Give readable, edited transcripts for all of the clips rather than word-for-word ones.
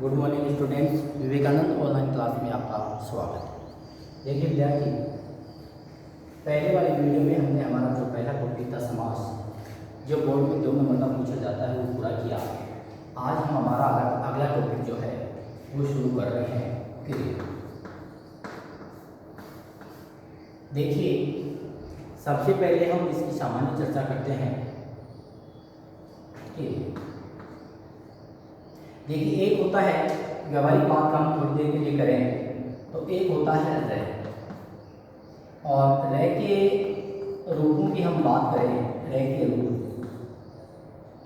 Good morning students, Vivekananda online class में आपका स्वागत है। देखिए विद्यार्थी, पहले वाले वीडियो में हमने हमारा जो पहला टॉपिक था समास, जो बोर्ड में 2 नंबर का पूछा जाता है, वो पूरा किया। आज हम हमारा अगला टॉपिक जो है वो शुरू कर रहे हैं, क्रिया। देखिए, सबसे पहले हम इसकी सामान्य चर्चा करते हैं। देखिए, एक होता है व्यवहारिक बात का हम थोड़ी देर के लिए करें, तो एक होता है रय। और रय के रूपों की हम बात करें, रय के रूप,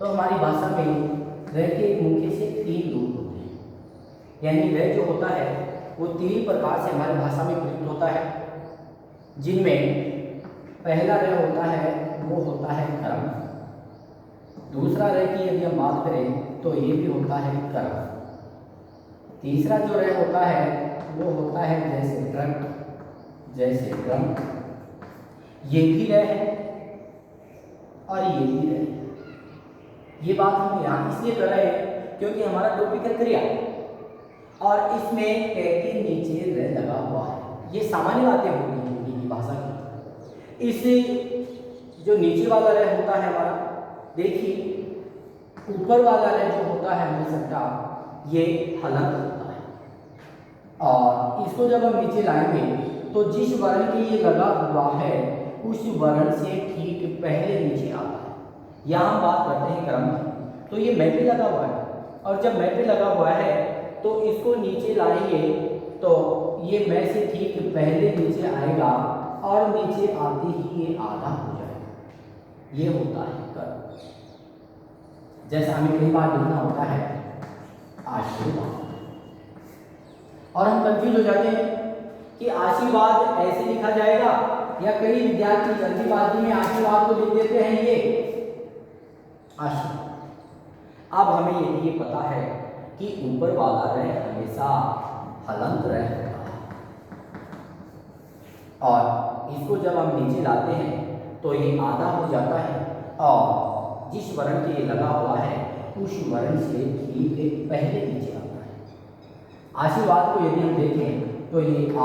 तो हमारी भाषा में रय के मुख्य से 3 रूप होते हैं। यानी रय जो होता है वो 3 प्रकार से हमारी भाषा में प्रयुक्त होता है, जिनमें पहला रय होता है वो होता है कर्म। दूसरा रय की यदि हम बात करें तो ये भी होता है कर्म। तीसरा जो रय होता है वो होता है जैसे क्रम। ये भी रय है और ये भी रय है। ये बात हम यहाँ इसलिए कर रहे हैं क्योंकि हमारा टॉपिक है क्रिया, और इसमें क के नीचे रय लगा हुआ है। ये सामान्य बातें होती हैं हिंदी की भाषा की। इस जो नीचे वाला रय होता है हमारा, देखिए ऊपर वाला रय जो होता है हमेशा ये हलंत होता है, और इसको जब हम नीचे लाएंगे तो जिस वर्ण के ये लगा हुआ है उस वर्ण से ठीक पहले नीचे आता है। यहाँ हम बात करते हैं क्रम की, तो ये मैं पे लगा हुआ है, और जब मैं पे लगा हुआ है तो इसको नीचे लाएंगे तो ये मैं से ठीक पहले नीचे आएगा, और नीचे आते ही ये आधा हो जाएगा। ये होता है कर्म। जैसा हमें कई बार लिखना होता है आशीर्वाद, और हम कंफ्यूज हो जाते हैं कि आशीर्वाद ऐसे लिखा जाएगा, या कई विद्यार्थी जल्दीबाजी में आशीर्वाद को लिख देते हैं ये आशीर्वाद। अब हमें ये पता है कि ऊपर वाला रय हमेशा हलंत रय होता है, और इसको जब हम नीचे लाते हैं तो ये आधा हो जाता है, और जिस वर्ण के लगा हुआ है उस वर्ण से ठीक पहले नीचे आता है। आशीर्वाद को यदि हम देखें तो ये आ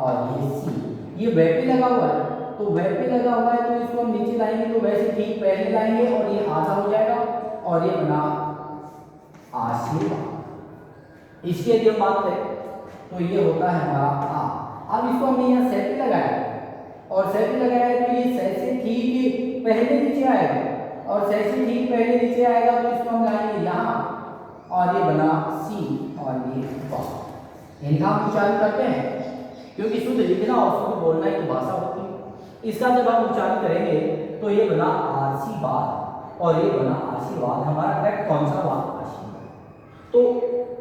और ये सी, ये वै पे लगा हुआ है, तो वै पे लगा हुआ है तो इसको हम नीचे लाएंगे तो वैसे ठीक पहले लाएंगे, और ये आधा हो जाएगा, और ये बना आशीर्वाद। इसकी यदि हम बात करें तो ये होता है हमारा आ। अब इसको हमने यहाँ सै पे लगाया, और सै पे लगाया है तो ये सै से ठीक पहले नीचे आएगा, और सै से ठीक पहले नीचे आएगा तो इसको हम लाएंगे यहाँ, और ये बना सी, और ये बा। इनका हम उच्चारण करते हैं क्योंकि शुद्ध लिखना और शुद्ध बोलना एक भाषा होती है। इसका जब हम उच्चारण करेंगे तो ये बना आशीर्वाद, और ये बना आशीर्वाद। हमारा करेक्ट कौन सा हुआ? आशीर्वाद। तो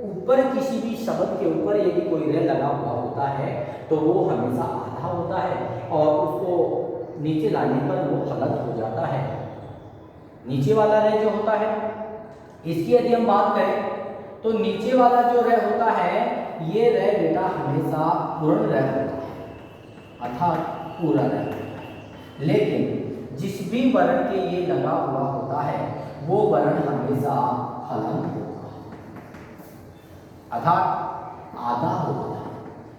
ऊपर किसी भी शब्द के ऊपर यदि कोई रय लगा हुआ होता है तो वो हमेशा आधा होता है, और उसको नीचे लाने पर वो हलंत हो जाता है। नीचे वाला रय जो होता है, इसकी यदि हम बात करें तो नीचे वाला जो रय होता है ये रय बेटा हमेशा पूर्ण रय होता है, अर्थात पूरा रय होता है। लेकिन जिस भी वर्ण के ये लगा हुआ होता है वो वर्ण हमेशा हलंत होता है, अर्थात आधा होता है।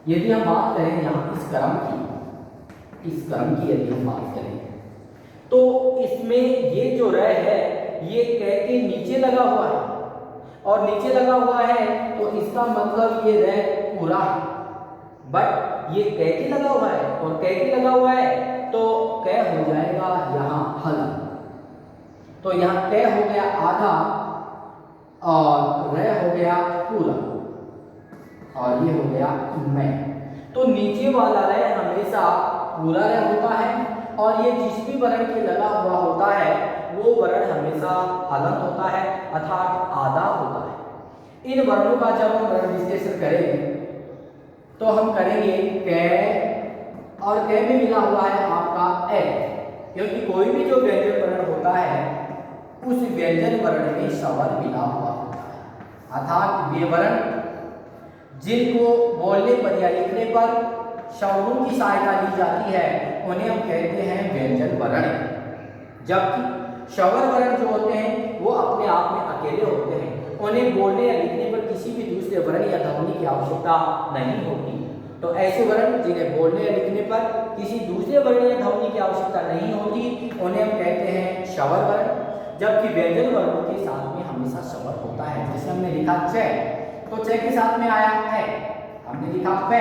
यदि हम बात करें यहाँ इस क्रम की यदि हम बात करें तो इसमें ये जो रय है ये क के नीचे लगा हुआ है, और नीचे लगा हुआ है तो इसका मतलब ये रय पूरा है। बट ये क के लगा हुआ है, और क के लगा हुआ है तो क हो जाएगा यहाँ हलंत। तो यहाँ क हो गया आधा, और रय हो गया पूरा, और ये हो गया मैं। तो नीचे वाला रय हमेशा पूरा रय होता है, और ये जिस भी वर्ण के लगा हुआ होता है वो वर्ण हमेशा हलंत होता है, अर्थात आधा होता है। इन वर्णों का जब हम वर्ण विश्लेषण करेंगे तो हम करेंगे क, और क में मिला हुआ है आपका ए, क्योंकि कोई भी जो व्यंजन वर्ण होता है उस व्यंजन वर्ण में स्वर मिला हुआ होता है, अर्थात वे वर्ण जिनको बोलने पर या लिखने पर शब्दों की सहायता ली जाती है उन्हें हम कहते हैं व्यंजन वर्ण। जबकि स्वर वर्ण जो होते हैं वो अपने आप में अकेले होते हैं, उन्हें बोलने या लिखने पर किसी भी दूसरे दूसरे वर्ण या ध्वनि की आवश्यकता नहीं होती। तो ऐसे वर्ण जिन्हें बोलने या लिखने पर किसी दूसरे वर्ण या ध्वनि की आवश्यकता नहीं होती उन्हें हम कहते हैं शवर वर्ण। जबकि व्यंजन वर्णों के साथ में हमेशा शवर होता है। जैसे हमने लिखा च, तो च के साथ में आया ए, हमने लिखा पे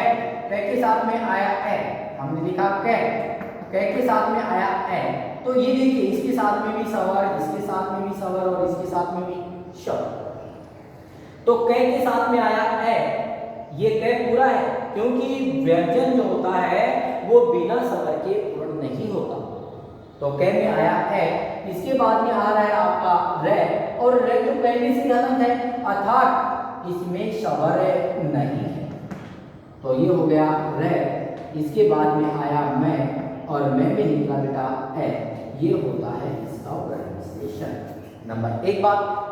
के साथ में आया ए, हमने लिखा के साथ में आया ए। तो ये देखिए इसके साथ में भी सवर, इसके साथ में भी सवर और इसके साथ में भी शवर। तो के साथ में आया ए, ये कै पूरा है क्योंकि व्यंजन जो होता है वो बिना सवर के पूर्ण नहीं होता। तो कै में आया ए, इसके बाद में आ रहा है आपका रे, और रे तो पहले से हलंत है अर्थात इसमें स्वर नहीं है। तो ये हो गया रे। इसके बाद में आया मैं, और मैं में निकला बेटा ए। ये होता है इसका वर्ण विश्लेषण। नंबर एक बात।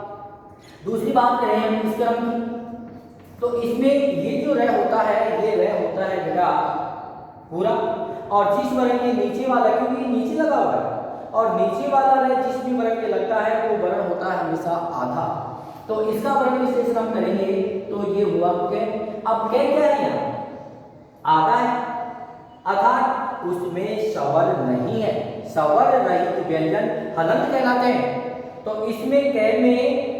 दूसरी बात करें हम इस क्रम की, तो इसमें ये जो रे होता है ये रे होता है बेटा पूरा, और जिस वर्ण के नीचे वाला, क्योंकि नीचे लगा हुआ है, और नीचे वाला रे जिस भी वर्ण के लगता है वो वर्ण होता है हमेशा आधा। तो इसका वर्ण विश्लेषण हम करेंगे तो ये हुआ के। अब क्या है यहाँ आधा है अर्थात उसमें स्वर नहीं है, स्वर रहित व्यंजन हलंत कहलाते हैं। तो इसमें कै में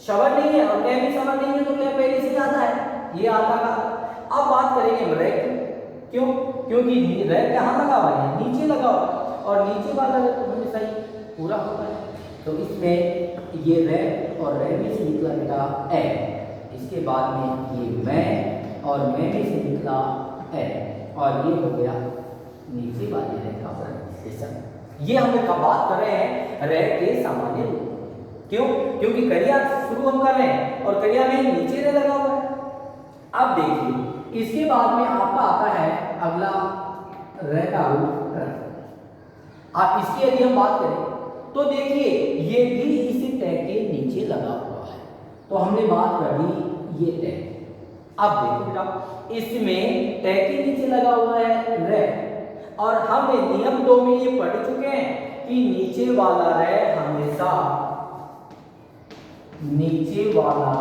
स्वर नहीं है और कै में स्वर नहीं है, तो क्या पहले से आता है ये आधा का। अब बात करेंगे रे की, क्यों? क्योंकि रे कहाँ लगा हुआ है, नीचे लगा हुआ है, और नीचे वाला रे तो हमेशा ही पूरा होता है। तो इसमें ये रे और रे में से निकला बेटा ए, इसके बाद में ये मैं और मैं में से निकला ए, और ये हो गया नीचे वाले रे का वर्ण विशेषण। ये हम लोग बात कर रहे हैं रे के सामान्य रूप। क्यों? क्योंकि करिया शुरू हम कर रहे हैं और करिया में नीचे रे लगा हुआ है। अब देखिए इसके बाद में आपका आता है अगला रे का रूप रे। आप इसकी यदि हम बात करें तो देखिए ये भी इसी टै के नीचे लगा हुआ है। तो हमने बात कर दी ये टै। अब देखो बेटा इसमें टै के नीचे लगा हुआ है रे, और हम नियम 2 में ये पढ़ चुके हैं कि नीचे वाला रे हमेशा, नीचे वाला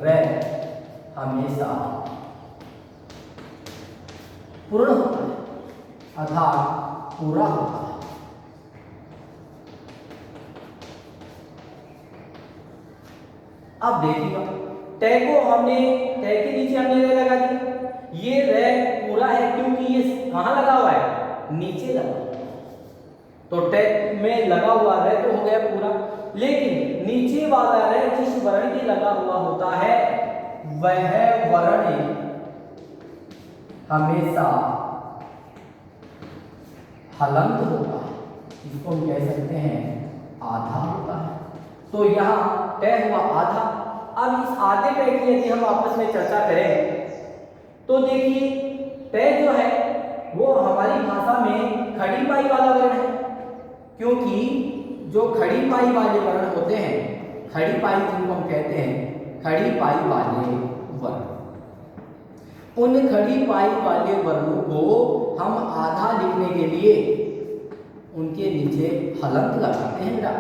रे हमेशा पूर्ण होता है अर्थात पूरा होता है। अब देखिएगा टै को हमने, टै के नीचे हमने रे लगा दिया, ये रे पूरा है क्योंकि ये कहाँ लगा हुआ है, नीचे लगा हुआ है। तो टै में लगा हुआ रे तो हो गया पूरा, लेकिन नीचे वाला रे जिस वर्ण के लगा हुआ होता है वह वर्ण हमेशा हलंत होता है, इसको हम कह सकते हैं आधा होता है। तो यहाँ टै हुआ आधा। अब इस आधे टै की यदि हम आपस में चर्चा करें तो देखिए टै जो है वो हमारी भाषा में खड़ी पाई वाला वर्ण है, क्योंकि जो खड़ी पाई वाले वर्ण होते हैं, खड़ी पाई जिनको हम कहते हैं खड़ी पाई वाले वर्ण, उन खड़ी पाई वाले वर्णों को हम आधा लिखने के लिए उनके नीचे हलंत लगाते हैं बेटा।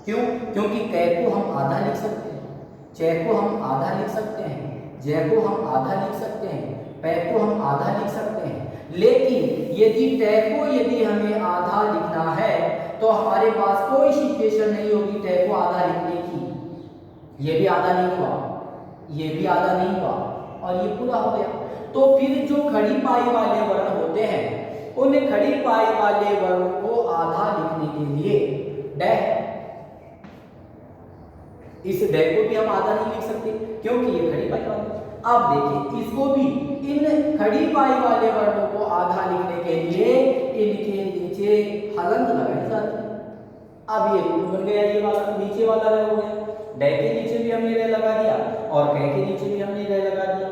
क्यों? क्योंकि कै को हम आधा लिख सकते हैं, चे को हम आधा लिख सकते हैं, जय को हम आधा लिख सकते हैं, पै को हम आधा लिख सकते हैं। लेकिन यदि टै को यदि हमें आधा लिखना है तो हमारे पास कोई सिचुएशन नहीं होगी टै को आधा लिखने की। ये भी आधा नहीं हुआ, ये भी आधा नहीं हुआ, और ये पूरा हो गया। तो फिर जो खड़ी पाई वाले वर्ण होते हैं उन खड़ी पाई वाले वर्णों को आधा लिखने के लिए डै, इस डै को भी हम आधा नहीं लिख सकते क्योंकि ये खड़ी पाई वाले। अब देखिए इसको भी, इन खड़ी पाई वाले वर्णों को आधा लिखने के लिए इनके नीचे हलंत लगाई जाती है। अब ये रूप बन गया, ये वाला नीचे वाला रे हो गया। डै के नीचे भी हमने रे लगा दिया और कै के नीचे भी हमने रे लगा दिया।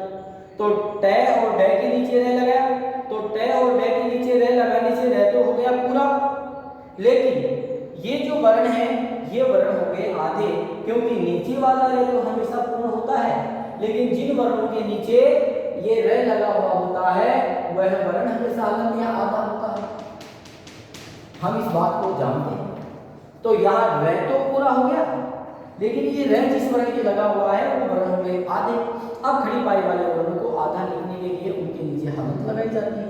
तो टै और डै के नीचे रे लगाया, तो टै और डै के नीचे रे लगाने से रे तो हो गया पूरा। लेकिन ये जो वर्ण है ये वर्ण हो गए आधे, क्योंकि नीचे वाला रे तो हमेशा पूर्ण होता है, लेकिन जिन वर्णों के नीचे ये रे लगा हुआ होता है वह वर्ण हमेशा हलंत या आधा होता है। हम इस बात को जानते हैं। तो यहाँ रे तो पूरा हो गया, लेकिन ये रह जिस वर्ण के लगा हुआ है वो वर्ण हो गए आधे। अब खड़ी पाई वाले वर्ण को आधा लिखने के लिए उनके नीचे हलंत लगाई जाती है,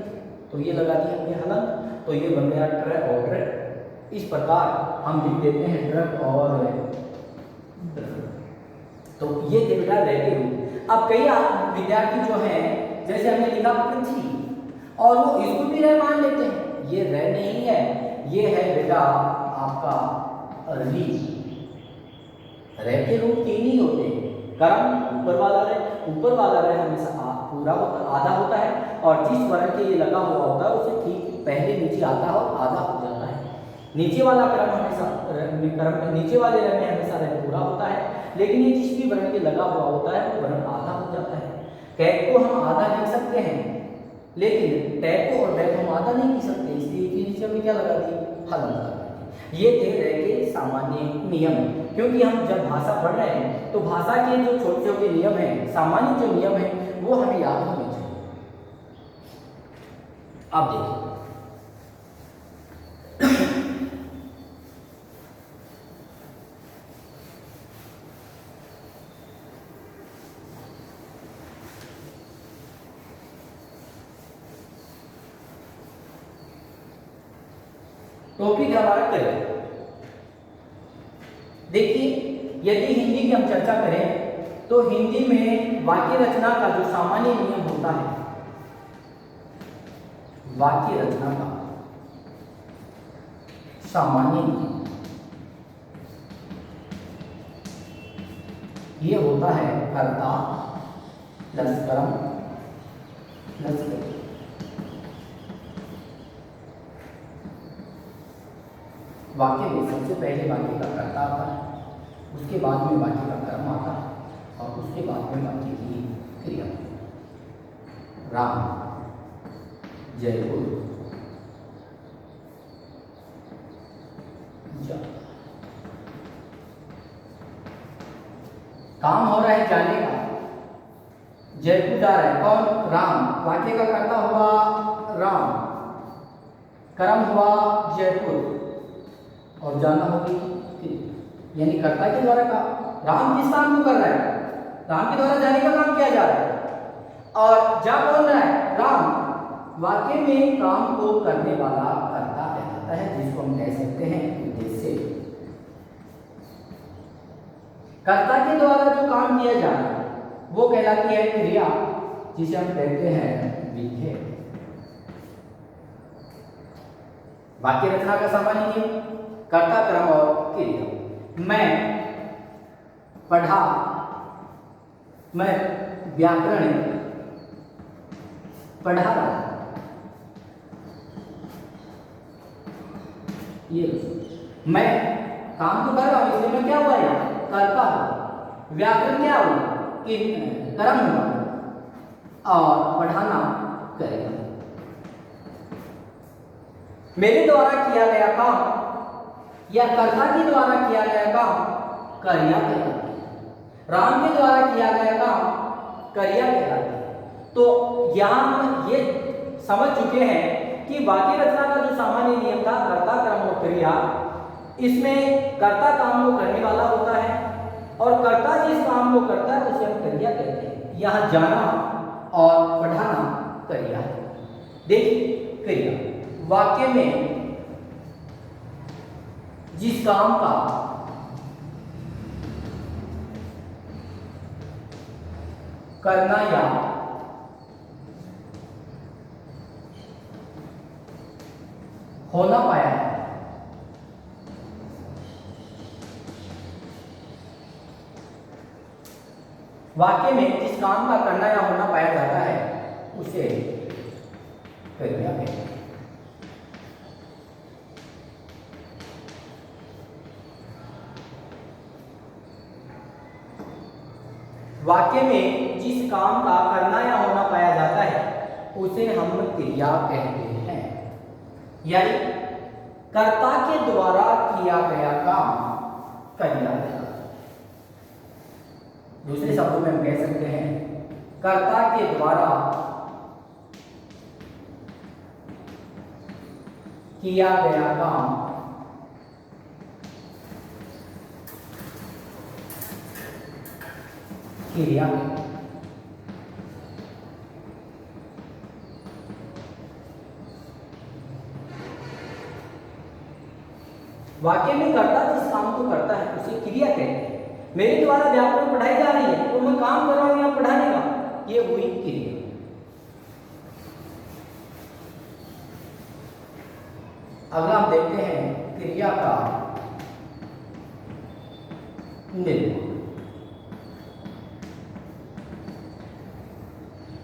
तो ये लगा दिया हमने हलंत, तो ये बन गया ट्र और ड्र। इस प्रकार हम लिख देते हैं ड्र और ड्र। तो ये थे बेटा रह के रूप। अब कई विद्यार्थी जो हैं जैसे हमने लिखा पृथ्वी और वो इसको भी रह मान लेते हैं, ये रह नहीं है, ये है बेटा आपका री। रह के रूप तीन ही होते हैं, कर्म ऊपर वाला रह हमेशा पूरा होता आधा होता है, और जिस वर्ण के ये लगा हुआ होता है उसे ठीक पहले नीचे आता है और आधा हो जाता है। नीचे वाला क्रम हमेशा नीचे वाले रह में हमेशा रह पूरा होता है, लेकिन ये जिस भी वर्ण के लगा हुआ होता है वो वर्ण आधा हो जाता है। कैक को हम आधा लिख सकते हैं, लेकिन टैग को और डैग हम आधा नहीं लिख सकते, इसलिए नीचे हमने क्या लगा दी हलंत लगा दी। ये थे रह के सामान्य नियम, क्योंकि हम जब भाषा पढ़ रहे हैं तो भाषा के जो छोटे छोटे नियम हैं, सामान्य जो नियम है वो हमें याद होने चाहिए। अब देखिए टॉपिक हमारा करियर। देखिए यदि हिंदी की हम चर्चा करें तो हिंदी में वाक्य रचना का जो सामान्य नियम होता है, वाक्य रचना का सामान्य नियम ये होता है कर्ता प्लस कर्म प्लस क्रिया। वाक्य में सबसे पहले वाक्य का कर्ता आता है, उसके बाद में वाक्य का कर्म आता है, और उसके बाद में वाक्य की क्रिया। राम जयपुर जा, काम हो रहा है जाने का, जयपुर जा रहा है कौन, राम। वाक्य का कर्ता हुआ राम, कर्म हुआ जयपुर, और जाना होगी, यानी कर्ता के द्वारा का राम किस काम को कर रहा है, राम के द्वारा जाने का काम किया जा रहा है, और जा कौन रहा है, राम। वाक्य में काम को करने वाला कर्ता कहलाता है, जिसको हम कह सकते हैं उद्देश्य। कर्ता के द्वारा जो काम किया जा रहा है वो कहलाती है क्रिया, जिसे हम कहते हैं विधेय। वाक्य रचना का सामान्य नियम कर्ता क्रम और क्रिया। मैं पढ़ा, मैं व्याकरण पढ़ा रहा, ये मैं काम तो कर रहा हूं, इसलिए मैं क्या हुआ यहाँ करता हूं। व्याकरण क्या हुआ कि कर्म हुआ, और पढ़ाना करेगा। मेरे द्वारा किया गया काम या कर्ता के द्वारा किया गया काम क्रिया कहलाती है, राम के द्वारा किया गया काम क्रिया कहलाती है। तो यहां हम ये समझ चुके हैं कि वाक्य रचना का जो सामान्य नियम था कर्ता क्रम और क्रिया, इसमें कर्ता काम को करने वाला होता है और कर्ता जिस काम को करता है उसे हम क्रिया कहते हैं। यहाँ जाना और पढ़ाना क्रिया है। देखिए क्रिया वाक्य में जिस काम का करना या होना पाया है, वाक्य में जिस काम का करना या होना पाया जाता है उसे क्रिया कहते हैं। वाक्य में जिस काम का करना या होना पाया जाता है उसे हम क्रिया कहते हैं, यानी कर्ता के द्वारा किया गया काम क्रिया है। दूसरे शब्दों में हम कह सकते हैं कर्ता के द्वारा किया गया काम क्रिया। वाक्य में कर्ता जिस काम को करता है उसे क्रिया कहते हैं। मेरे द्वारा व्याकरण पढ़ाई जा रही है तो मैं काम कर रहा हूं या पढ़ाने का, ये हुई क्रिया। अगला हम देखते हैं क्रिया का निर्माण।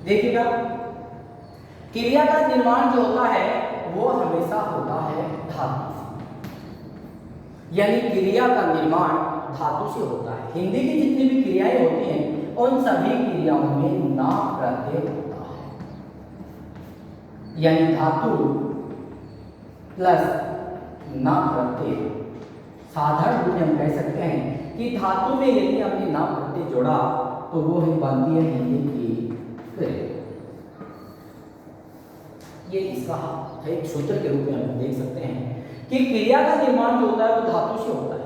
देखिएगा, क्रिया का निर्माण जो होता है वो हमेशा होता है धातु से, यानी क्रिया का निर्माण धातु से होता है। हिंदी की जितनी भी क्रियाएं होती हैं उन सभी क्रियाओं में ना प्रत्यय होता है, यानी धातु प्लस ना प्रत्यय। साधारण रूप में हम कह सकते हैं कि धातु में यदि हमने ना प्रत्यय जोड़ा तो वो ही बनती है हिंदी की क्रिया। ये इसका एक सूत्र के रूप में हम देख सकते हैं कि क्रिया का निर्माण जो होता है वो धातु से होता है,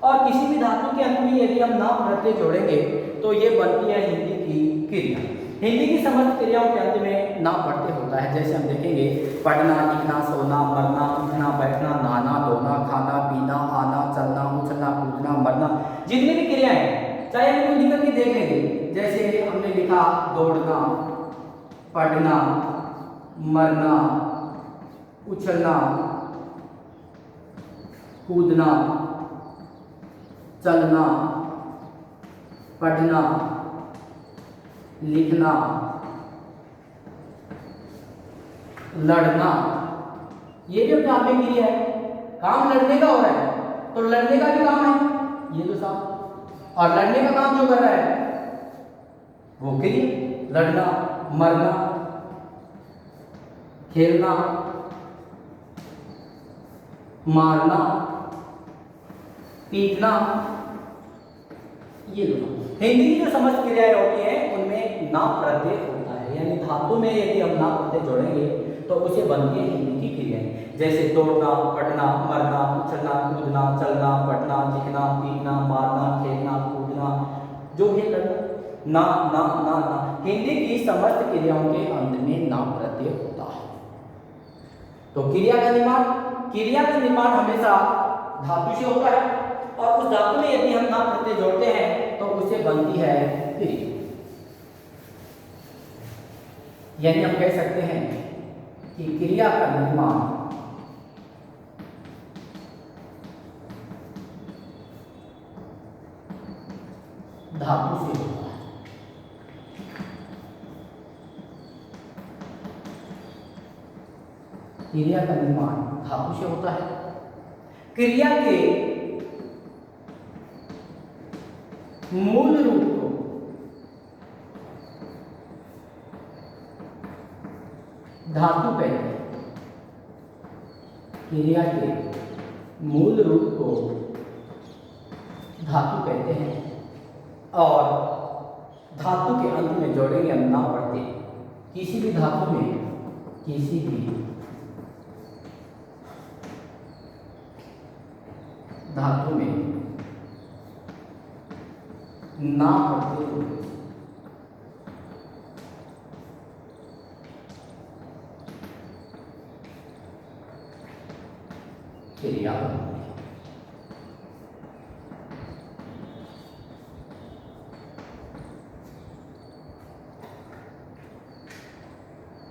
और किसी भी धातु के अंत में यदि हम ना प्रत्यय जोड़ेंगे तो ये बनती है हिंदी की क्रिया। हिंदी की समस्त क्रियाओं के अंत में ना प्रत्यय होता है। जैसे हम देखेंगे, पढ़ना, लिखना, सोना, मरना, उठना, बैठना, नहाना, धोना, खाना, पीना, आना, चलना, उछलना, कूदना, मरना, जितनी भी क्रियाएं हैं चाहे हम उनको लिख करके देख लेंगे। जैसे हमने लिखा दौड़ना, पढ़ना, मरना, उछलना, कूदना, चलना, पढ़ना, लिखना, लड़ना, ये भी अपने आप में क्रिया है। काम लड़ने का हो रहा है तो लड़ने का भी काम है ये तो साहब, और लड़ने का काम जो कर रहा है वो क्रिया। लड़ना, मरना, खेलना, मारना, पीटना, ये दोनों हिंदी की जो समस्त क्रियाएं होती हैं उनमें ना प्रत्यय होता है, यानी धातु में यदि हम ना प्रत्यय जोड़ेंगे तो उसे बनती है हिंदी की क्रियाएं। जैसे दौड़ना, पढ़ना, मरना, उछलना, कूदना, चलना, पढ़ना, लिखना, पीटना, मारना, खेलना, कूदना, जो भी लड़ना, ना ना ना ना, हिंदी की समस्त क्रियाओं के अंत में ना प्रत्यय होता है। तो क्रिया का निर्माण हमेशा धातु से होता है, और उस धातु में यदि हम ना प्रत्यय जोड़ते हैं तो उसे बनती है क्रिया। यानी हम कह सकते हैं कि क्रिया का निर्माण धातु से होता है। क्रिया का निर्माण धातु से होता है। क्रिया के मूल रूप को धातु कहते हैं। क्रिया के मूल रूप को धातु कहते हैं, और धातु के अंत में जोड़ेंगे हम ना प्रत्यय। किसी भी धातु में ना प्रत्यय क्रिया बनती है।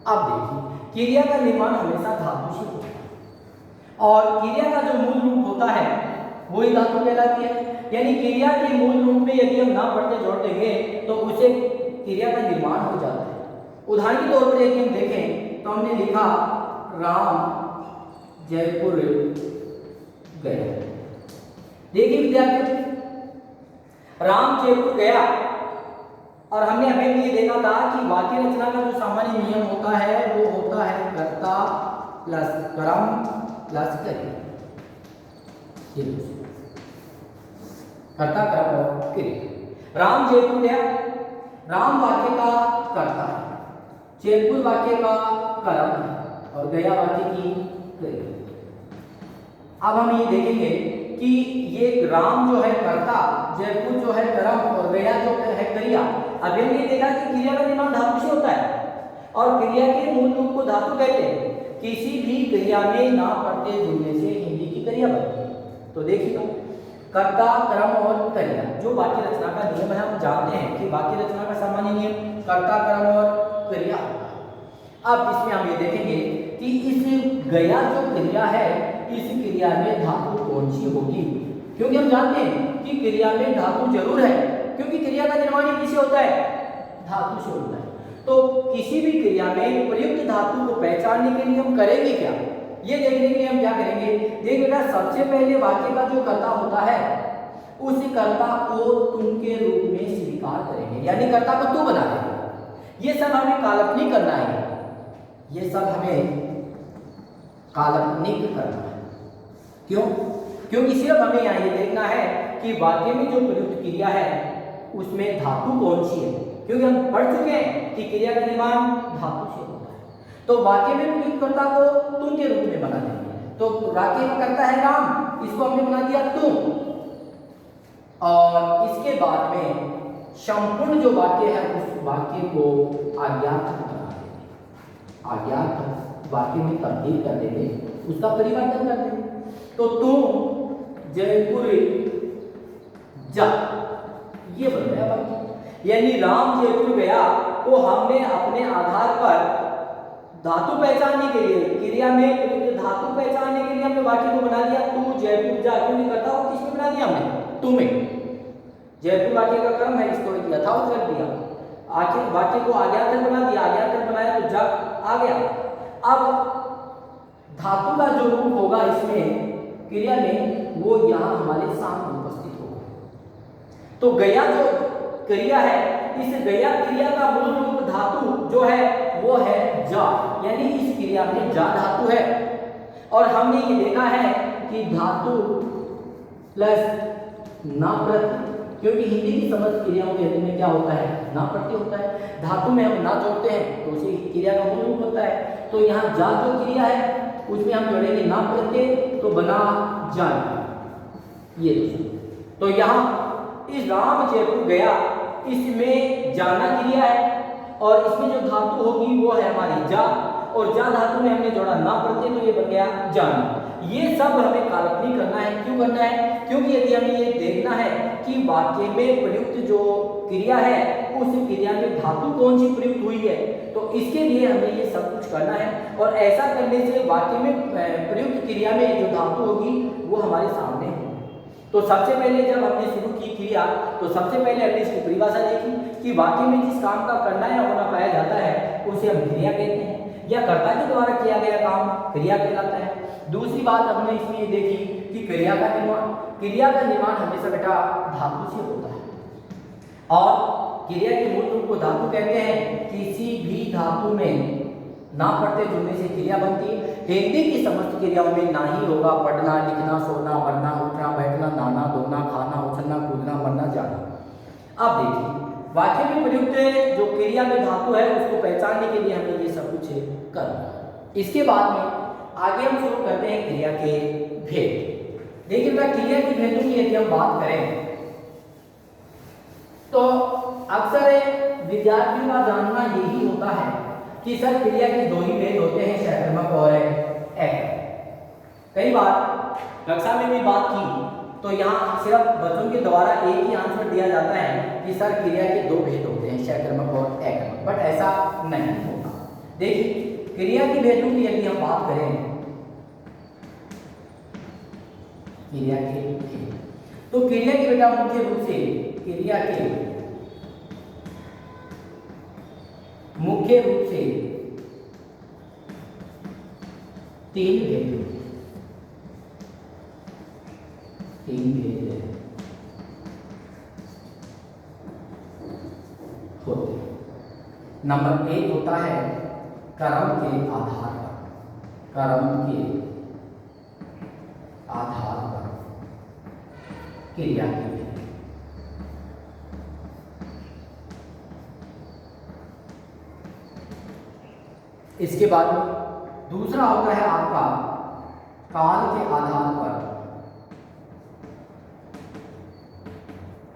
अब देखिए, क्रिया का निर्माण हमेशा धातु से होता है, और क्रिया का जो मूल रूप होता है वही धातु कहलाती है। यानी क्रिया के मूल रूप में यदि हम ना प्रत्यय जोड़ देंगे तो उसे क्रिया का निर्माण हो जाता है। उदाहरण के तौर पर यदि हम देखें तो हमने लिखा राम जयपुर गया। देखिए विद्यार्थी, राम जयपुर गया, और हमने अभी भी ये देखा था कि वाक्य रचना का जो सामान्य नियम होता है वो होता है कर्ता प्लस कर्म प्लस क्रिया। कर्ता, कर्म और क्रिया। राम जयपुर गया, राम वाक्य का कर्ता है, जयपुर वाक्य का कर्म है, और गया वाक्य की क्रिया। अब हम ये देखेंगे कि ये राम जो है कर्ता, जयपुर जो है कर्म, और गया जो है क्रिया, अभी हमने देखा कि क्रिया का निर्माण धातु से होता है और क्रिया के मूल रूप को धातु कहते हैं। किसी भी क्रिया में ना प्रत्यय जुड़ने से हिंदी की क्रिया बनती है। तो देखिए कर्ता, क्रम और क्रिया, जो वाक्य रचना का नियम है हम जानते हैं कि वाक्य रचना का सामान्य नियम कर्ता, क्रम और क्रिया। अब इसमें हम ये देखेंगे कि इस गया जो क्रिया है, इस क्रिया में धातु कौन सी होगी, क्योंकि हम जानते हैं कि क्रिया में धातु जरूर है, क्योंकि क्रिया का निर्माण ही किससे होता है, धातु से होता है। तो किसी भी क्रिया में प्रयुक्त धातु को पहचानने के लिए हम करेंगे क्या, ये देखने के लिए हम क्या करेंगे, देखिएगा सबसे पहले वाक्य का जो कर्ता होता है उस कर्ता को तुम के रूप में स्वीकार करेंगे, यानी कर्ता को तू बना देंगे। ये सब हमें काल्पनिक करना है, ये सब हमें काल्पनिक करना है। क्यों? क्योंकि सिर्फ हमें यहाँ ये देखना है कि वाक्य में जो प्रयुक्त क्रिया है उसमें धातु कौन सी है, क्योंकि हम पढ़ चुके हैं कि क्रिया का निर्माण धातु से होता है। तो वाक्य में प्रयुक्त कर्ता को तुम के रूप में बना देंगे। तो वाक्य का कर्ता है राम, इसको हमने बना दिया तुम, और इसके बाद में संपूर्ण जो वाक्य है उस वाक्य को अज्ञात बना देंगे, अज्ञात वाक्य में तब्दील कर देंगे, उसका परिवर्तन कर देंगे। तो तुम जयपुर जा, ये बन गया वाक्य, यानी राम जयपुर गया। तो हमने अपने आधार पर धातु पहचानने के लिए, क्रिया में धातु पहचानने के लिए हमने वाक्य को बना दिया तू जयपुर जा, क्योंकि करता हो किसमें बना दिया हमने, तुम्हें। जयपुर वाक्य का क्रम है, इसको यथावत कर दिया, आखिर वाक्य को आज्ञार्थक बना दिया, आज्ञार्थक बनाया तो जग आ गया। अब धातु का जो रूप होगा इसमें क्रिया में, वो यहाँ हमारे सामने उपस्थित होगा। तो गया जो क्रिया है, इस गया क्रिया का मूल रूप धातु जो है वो है जा, यानी इस क्रिया में जा धातु है। और हमने ये देखा है कि धातु प्लस ना प्रत्यय, क्योंकि हिंदी की समस्त क्रियाओं के में क्या होता है, ना प्रत्यय होता है। धातु में हम ना जोड़ते हैं तो उसी क्रिया का मूल रूप होता है। तो यहाँ जा जो क्रिया है उसमें हम जोड़ेंगे ना प्रत्यय, तो बना जान। ये तो यहाँ इस राम जयपुर गया, इसमें जाना क्रिया है और इसमें जो धातु होगी वो है हमारी जा, और जा धातु में हमने जोड़ा ना प्रत्यय, तो ये बन गया जान। ये सब हमें काल्पनिक करना है। क्यों करना है? क्योंकि यदि हमें ये देखना है कि वाक्य में प्रयुक्त जो क्रिया है उस क्रिया में धातु कौन सी प्रयुक्त हुई है, तो इसके लिए हमें ये सब कुछ करना है। और ऐसा करने से वाक्य में प्रयुक्त क्रिया में जो धातु होगी वो हमारे सामने है। तो सबसे पहले जब हमने शुरू की क्रिया, तो सबसे पहले हमने इसकी परिभाषा देखी कि वाक्य में जिस काम का करना या होना पाया जाता है उसे हम क्रिया कहते हैं, या कर्ता के द्वारा किया गया काम क्रिया कहलाता है। दूसरी बात हमने इसमें ये देखी कि क्रिया का निर्माण हमेशा बेटा धातु से होता है, और क्रिया के मूल रूप को धातु कहते हैं। किसी भी धातु में ना प्रत्यय जुड़ने से क्रिया बनती है। हिंदी की समस्त क्रियाओं में ना ही होगा पढ़ना, लिखना, सोना, मरना, उठना, बैठना, नहाना, धोना, खाना, उछलना, कूदना, मरना, जाना। अब देखिए वाक्य में प्रयुक्त जो क्रिया में धातु है उसको पहचानने के लिए हमें ये सब कुछ करना। इसके बाद में आगे हम शुरू करते हैं क्रिया के भेद। देखिएगा क्रिया के भेदों की यदि हम बात करें तो अक्सर विद्यार्थियों का जानना यही होता है कि सर क्रिया के दो ही भेद होते हैं, सहकर्मक और एकर्मक। कई बार कक्षा में भी बात की तो यहाँ सिर्फ बच्चों के द्वारा एक ही आंसर दिया जाता है कि सर क्रिया के दो भेद होते हैं, सहकर्मक और एकर्मक, बट ऐसा नहीं होता। देखिए क्रिया के भेदों की यदि हम बात करें, क्रिया के भेद, तो क्रिया के बेटा मुख्य रूप से क्रिया के मुख्य रूप से तीन भेद होते हैं। नंबर एक होता है क्रम के आधार पर क्रिया के भेद। इसके बाद दूसरा होता है आपका काल के आधार पर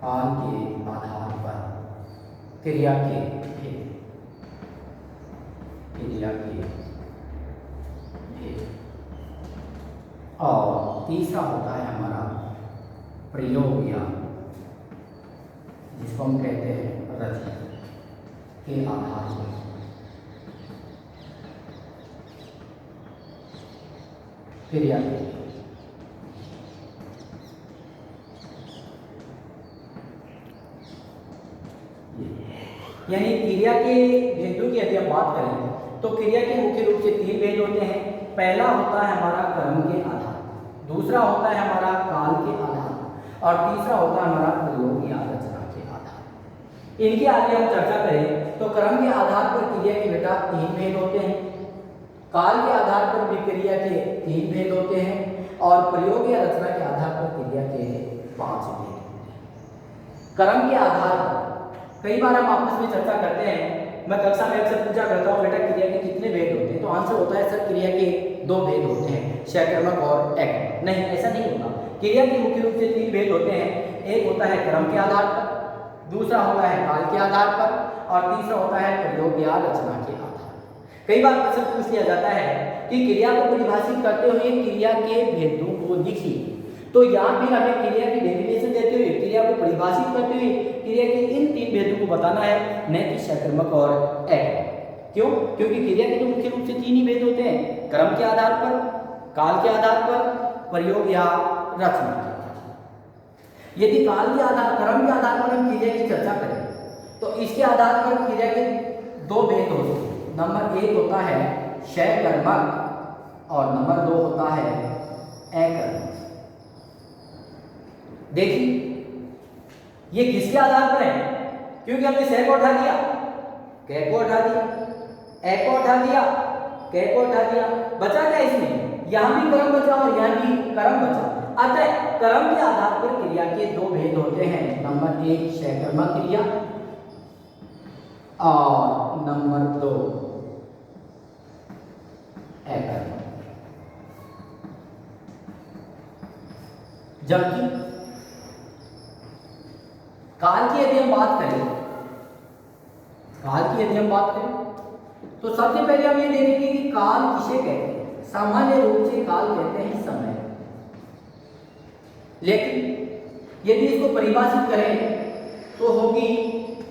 काल के आधार पर क्रिया के भेद, क्रिया के भेद। और तीसरा होता है हमारा प्रयोग या जिसको हम कहते हैं रचना के आधार पर क्रिया के भेद। यानी क्रिया के भेदों की यदि हम बात करें तो क्रिया के मुख्य रूप से 3 भेद होते हैं। पहला होता है हमारा क्रम के आधार, दूसरा होता है हमारा काल के आधार और तीसरा होता है हमारा प्रयोग या रचना के आधार। इनके आगे हम चर्चा करें तो क्रम के आधार पर क्रिया के बेटा 3 भेद होते हैं, काल के आधार पर भी क्रिया के 3 भेद होते हैं और प्रयोग या रचना के आधार पर क्रिया के 5 भेद होते हैं। क्रम के आधार पर कई बार हम आपस में चर्चा करते हैं, मैं कक्षा में अक्सर पूछा करता हूँ बेटा क्रिया के कितने भेद होते हैं, तो आंसर होता है सर क्रिया के 2 भेद होते हैं, शकर्मक और एकर्मक। नहीं, ऐसा नहीं होगा। क्रिया के मुख्य रूप से 3 भेद होते हैं। एक होता है क्रम के आधार पर, दूसरा होता है काल के आधार पर और तीसरा होता है प्रयोग या रचना के आधार पर। कई बार प्रश्न पूछ लिया जाता है कि क्रिया को परिभाषित करते हुए क्रिया के भेदों को लिखिए, तो यहाँ भी हमें क्रिया की डेफिनेशन देते हुए क्रिया को परिभाषित करते हुए क्रिया के इन 3 भेदों को बताना है, न कि शकर्मक और एकर्मक। क्यों? क्योंकि क्रिया के तो मुख्य रूप से 3 ही भेद होते हैं, क्रम के आधार पर, काल के आधार पर, प्रयोग या रचना के आधार पर। यदि काल के आधार, क्रम के आधार पर हम क्रिया की चर्चा करें तो इसके आधार पर क्रिया के 2 भेद होते हैं। नंबर 1 होता है शकर्मक और नंबर 2 होता है एकर्मक। देखिए ये किसके आधार पर है? क्योंकि हमने श को उठा दिया, क को उठा दिया, ए को उठा दिया, क को उठा दिया, बचा क्या इसमें? यहां भी क्रम बचा और यहां भी क्रम बचा। अतः क्रम के आधार पर क्रिया के 2 भेद होते हैं। नंबर 1 शकर्मक क्रिया और नंबर 2 एकर्मक। जबकि काल की यदि हम बात करें, काल की यदि हम बात करें तो सबसे पहले हम ये देखेंगे कि काल किसे कहते हैं। सामान्य रूप से काल कहते हैं समय, लेकिन यदि इसको परिभाषित करें तो होगी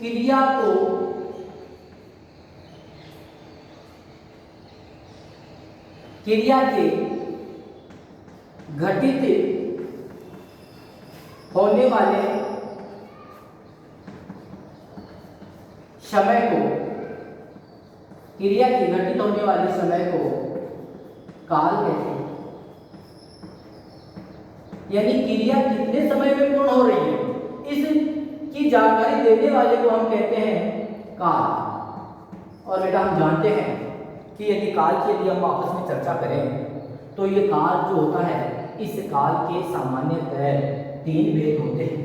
क्रिया को क्रिया के घटित होने वाले समय को, क्रिया की घटित होने वाले समय को काल कहते हैं। यानी क्रिया कितने समय में पूर्ण हो रही है, इसकी जानकारी देने वाले को हम कहते हैं काल। और बेटा हम जानते हैं कि यदि काल की यदि हम आपस में चर्चा करें तो ये काल जो होता है, इस काल के सामान्यतः 3 भेद होते हैं।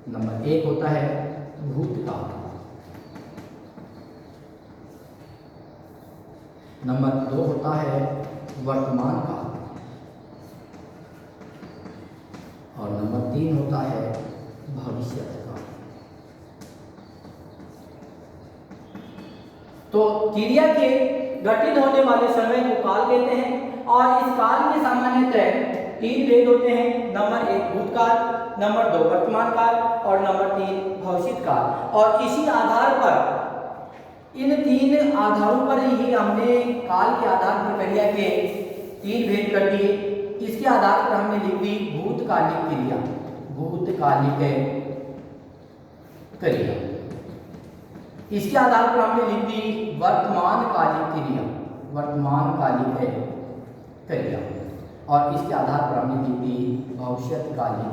नंबर 1 होता है भूतकाल, नंबर 2 होता है वर्तमान काल और नंबर 3 होता है भविष्य काल। तो क्रिया के घटित होने वाले समय को काल कहते हैं और इस काल के सामान्यतः 3 भेद होते हैं। नंबर 1 भूतकाल, नंबर 2 वर्तमान काल और नंबर 3 भविष्य काल। और इसी आधार पर, इन 3 आधारों पर ही हमने काल के आधार पर क्रिया के 3 भेद कर दिए। इसके आधार पर हमने लिख दी भूतकालिक क्रिया, भूतकालिक क्रिया। इसके आधार पर हमने लिख दी वर्तमान कालिक क्रिया, वर्तमान कालिक क्रिया। और इसके आधार पर हमने लिख दी भविष्यकालिक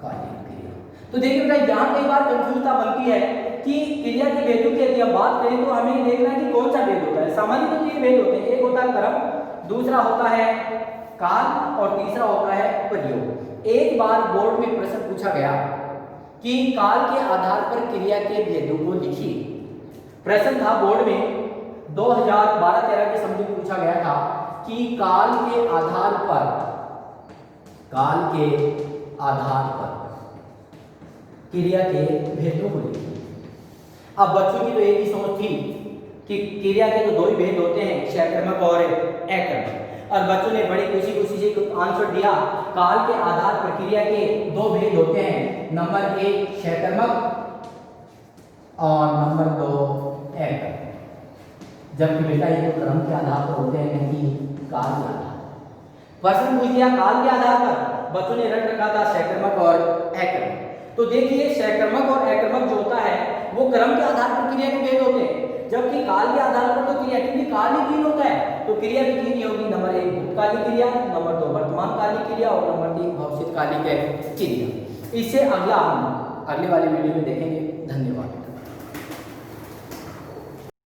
क्रिया। तो देखिए बेटा यहाँ कई बार कंफ्यूजता बनती है कि क्रिया के भेदों की यदि हम बात करें तो हमें देखना है कि कौन सा भेद होता है। सामान्य तो 3 भेद होते हैं, एक होता है क्रम, दूसरा होता है काल और तीसरा होता है प्रयोग। एक बार बोर्ड में प्रश्न पूछा गया कि काल के आधार पर क्रिया के भेदों को लिखिए। प्रश्न था बोर्ड में 2012-13 के समय में पूछा गया था कि काल के आधार पर क्रिया के भेदों को लिखिए। अब बच्चों की तो एक ही सोच थी कि क्रिया के तो दो ही भेद होते हैं, सकर्मक और अकर्मक, और बच्चों ने बड़ी खुशी से आंसर दिया। काल के आधार पर क्रिया के दो भेद होते हैं, नंबर 1 सकर्मक और नंबर 2 अकर्मक। जबकि बेटा ये तो क्रम के आधार पर होते हैं, नहीं काल के आधार पर। प्रश्न पूछ दिया काल के आधार पर, बच्चों ने रट रखा था सकर्मक और अकर्मक। तो देखिए सकर्मक और अकर्मक जो होता है वो क्रम के आधार पर क्रिया के भेद होते हैं, जबकि काल के आधार पर तो क्रिया, क्योंकि काल ही 3 होता है तो क्रिया भी 3 ही होगी। नंबर 1 भूतकालिक क्रिया, नंबर 2 वर्तमान कालिक क्रिया और नंबर 3 भविष्यकालिक क्रिया। इससे अगला हम अगले वाले वीडियो में देखेंगे। धन्यवाद।